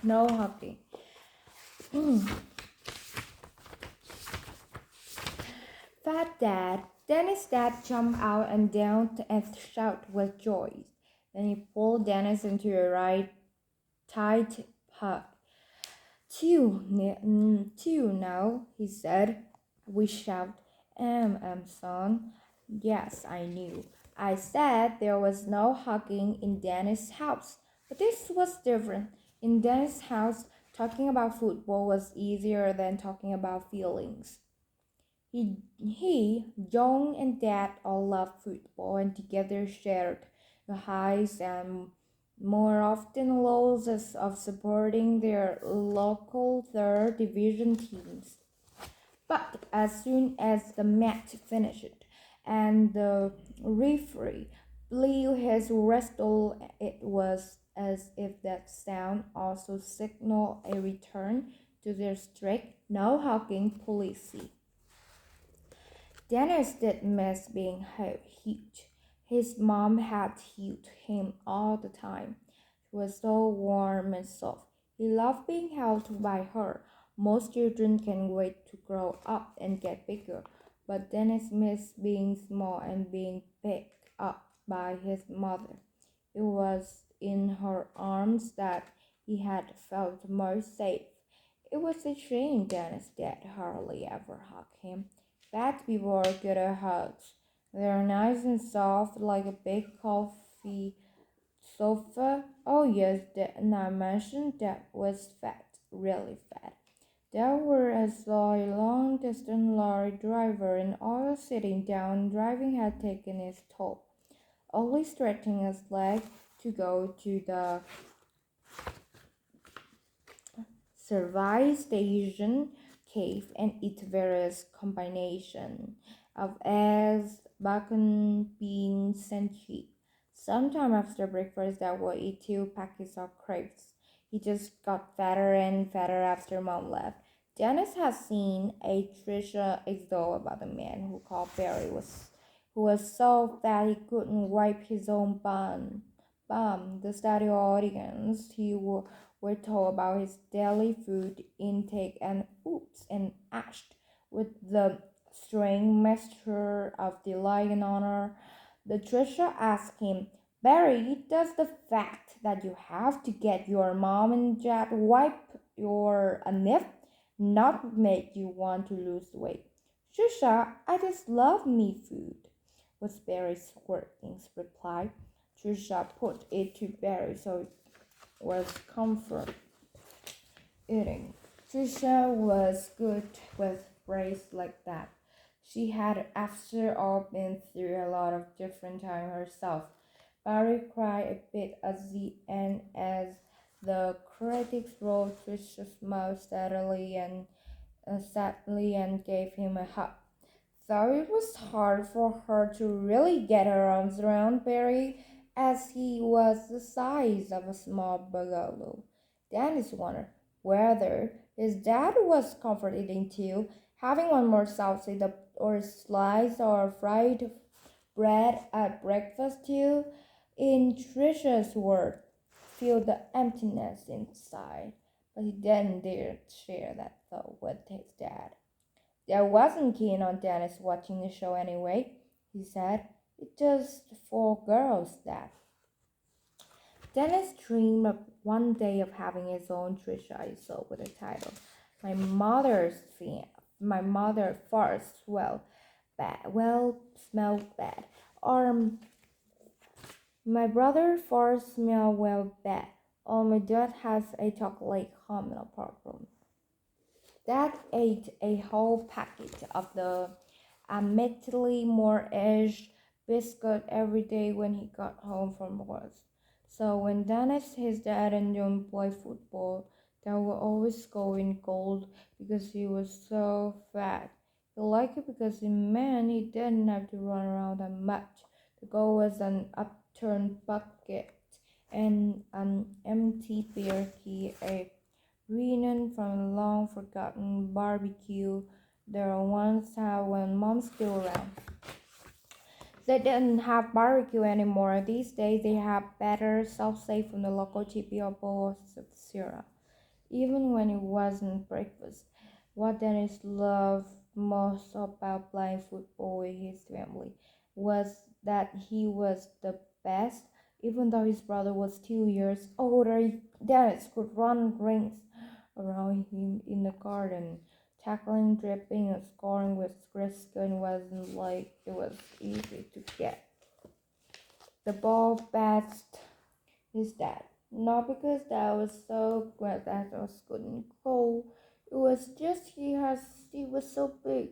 No hugging. Fat Dad. Dennis' dad jumped out and down and shouted with joy. Then he pulled Dennis into a right tight hug. Two now, he said. We shouted, son. Yes, I knew. I said there was no hugging in Dennis' house. But this was different. In Dennis' house, talking about football was easier than talking about feelings. John, and Dad all loved football and together shared the highs and more often lows of supporting their local third division teams. But as soon as the match finished and the referee blew his whistle, it was as if that sound also signaled a return to their strict no hugging policy. Dennis did miss being huge. His mom had hugged him all the time. She was so warm and soft. He loved being held by her. Most children can wait to grow up and get bigger, but Dennis missed being small and being picked up by his mother. It was in her arms that he had felt most safe. It was a shame Dennis dad hardly ever hugged him. Fat people are good at hugs. They're nice and soft like a big coffee sofa. Oh yes, and I mentioned that was fat, really fat. There were I saw a long distance lorry driver and all sitting down driving had taken its toll. Only stretching his leg to go to the survive station cave and eat various combination of eggs, bacon, beans, and cheese. Sometime after breakfast, I would eat 2 packets of crepes. He just got fatter and fatter after Mom left. Dennis has seen a Trisha extol about the man who called Barry who was so fat he couldn't wipe his own bum. The studio audience were told about his daily food intake and oops and ashed with the strange mixture of delight and honor. The Trisha asked him, Barry, does the fact that you have to get your mom and dad wipe your nip not make you want to lose weight? Trisha, I just love me food, was Barry's squirting reply. Trisha put it to Barry so it was comfort eating. Trisha was good with praise like that. She had, after all, been through a lot of different time herself. Barry cried a bit at the end as the critics rolled Trisha's mouth sadly and gave him a hug. Though it was hard for her to really get her arms around Barry, as he was the size of a small bungalow. Dennis wondered whether his dad was comfort eating too, having one more sausage or slice or fried bread at breakfast too. In Trisha's word, feel the emptiness inside, but he didn't dare share that thought with his dad. I wasn't keen on Dennis watching the show anyway, he said. It's just for girls, Dad. Dennis dreamed of one day of having his own Trisha show with the title My Mother's Fan. My Mother Farts Smelled Bad. Or My Brother Farts Smell Well Bad. Or My Dad Has a Chocolate Caramel Problem. Dad ate a whole packet of the admittedly more aged biscuit every day when he got home from work. So when Dennis, his dad, and John played football, they were always going gold because he was so fat. He liked it because it meant he didn't have to run around that much. The goal was an upturned bucket and an empty beer key, a reunion from a long forgotten barbecue there once had when Mom's still around. They didn't have barbecue anymore. These days they have better self-safe from the local chippy or bowl of syrup. even when it wasn't breakfast. What Dennis loved most about playing football with his family was that he was the best. Even though his brother was 2 years older, Dennis could run rings around him in the garden. Tackling, dribbling, and scoring with Griskin wasn't like it was easy to get the ball past his dad. Not because that was so great that was couldn't go. It was just he was so big.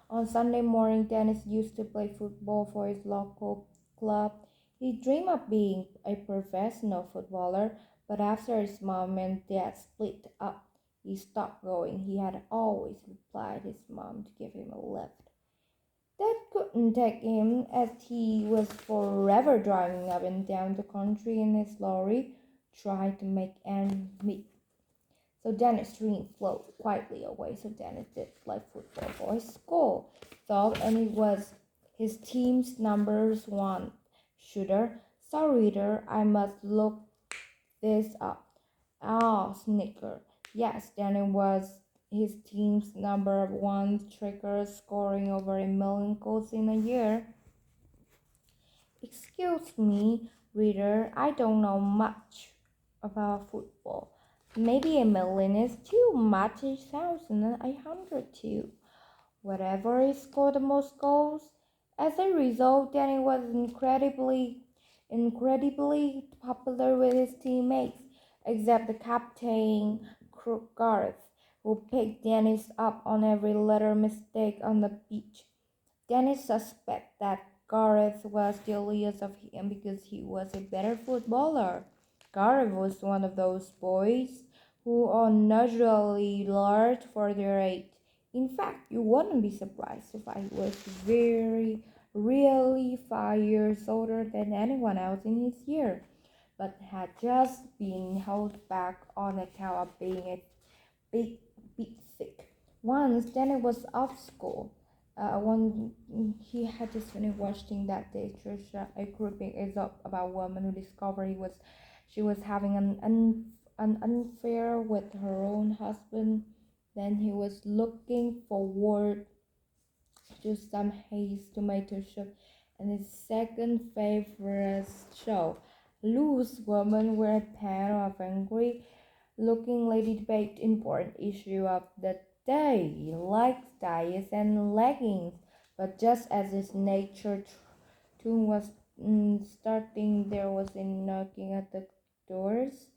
On Sunday morning, Dennis used to play football for his local club. He dreamed of being a professional footballer, but after his mom and dad split up, he stopped going. He had always replied his mom to give him a lift. That couldn't take him, as he was forever driving up and down the country in his lorry, trying to make ends meet. So Dennis' dream floated quietly away. So Dennis did play football for his school, thought, and it was his team's numbers one shooter. So reader, I must look this up. Ah, snicker. Yes, then it was his team's number one striker, scoring over 1 million goals in a year. Excuse me, reader, I don't know much about football. Maybe 1 million is too much, 1,800 too. Whatever he scored the most goals. As a result, Danny was incredibly popular with his teammates, except the captain, Gareth, who picked Dennis up on every little mistake on the pitch. Dennis suspected that Gareth was jealous of him because he was a better footballer. Gareth was one of those boys who are naturally large for their age. In fact, you wouldn't be surprised if I was really 5 years older than anyone else in his year, but had just been held back on account of being a big, big sick. Once Danny was off school. When he had just finished watching that day, Trisha, a gripping is up about a woman who discovered she was having an unfair with her own husband. Then he was looking forward to some Hayes tomato soup and his second favorite show, Loose Woman, where a pair of angry looking lady debate important issue of the day, like diets and leggings. But just as his nature tune was starting, there was a knocking at the doors.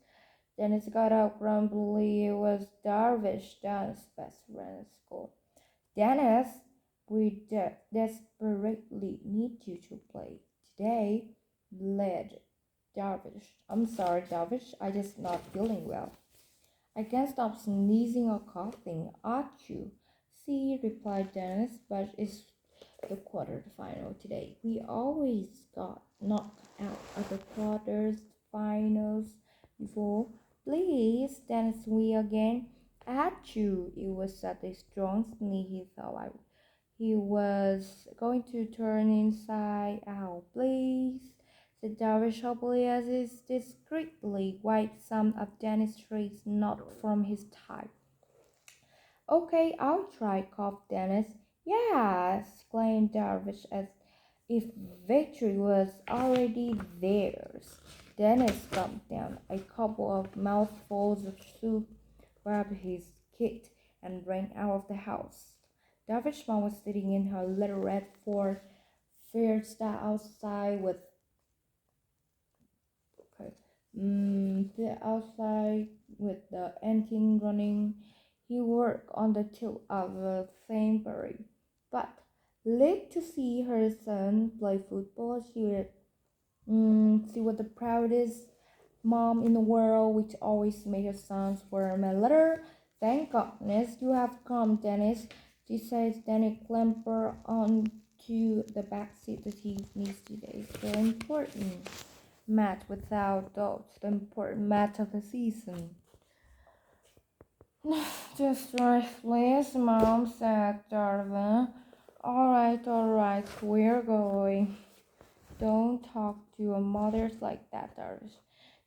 Dennis got up grumpily. It was Darvish, Dan's best friend at school. Dennis, we desperately need you to play today, led Darvish. I'm sorry, Darvish, I just not feeling well. I can't stop sneezing or coughing, aren't you? See, replied Dennis, but it's the quarterfinal today. We always got knocked out of the quarterfinals before. Please, Dennis, we again. At you. It was such a strong sneeze. He was going to turn inside out. Please, said Darvish hopefully as he discreetly wiped some of Dennis' trace not from his type. Okay, I'll try, coughed Dennis. Yes, exclaimed Darvish as if victory was already theirs. Dennis gulped down a couple of mouthfuls of soup, grabbed his kit, and ran out of the house. Darvish's mom was sitting in her little red Ford Fiesta outside with okay, the engine running. He worked on the till of a Sainsbury, but lit to see her son play football. She was the proudest mom in the world, which always made her sons warm a letter. Thank goodness you have come, Dennis. She says. Danny clambered onto the back seat that he needs today. So important match, without doubt, the important match of the season. Just right, please, Mom, said Darwin. All right, we're going. Don't talk to your mothers like that, Darvish.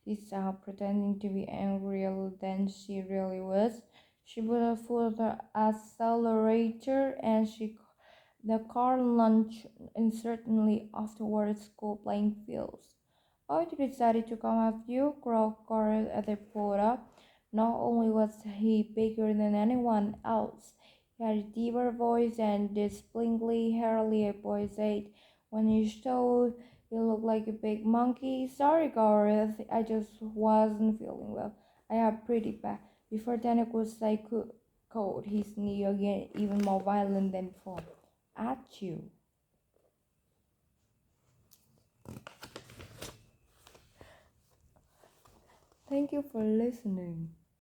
He stopped pretending to be angrier than she really was. She put her foot on the accelerator and the car launched uncertainly off towards school playing fields. "Oh, you decided to come up, you?" growled Gareth as they pulled up. Not only was he bigger than anyone else, he had a deeper voice and distinctly hardly a boy's age. "When you showed you look like a big monkey." "Sorry, Gareth, I just wasn't feeling well. I have pretty bad." Before Danny could say cold, he sneezed again, even more violent than before. "At you." Thank you for listening.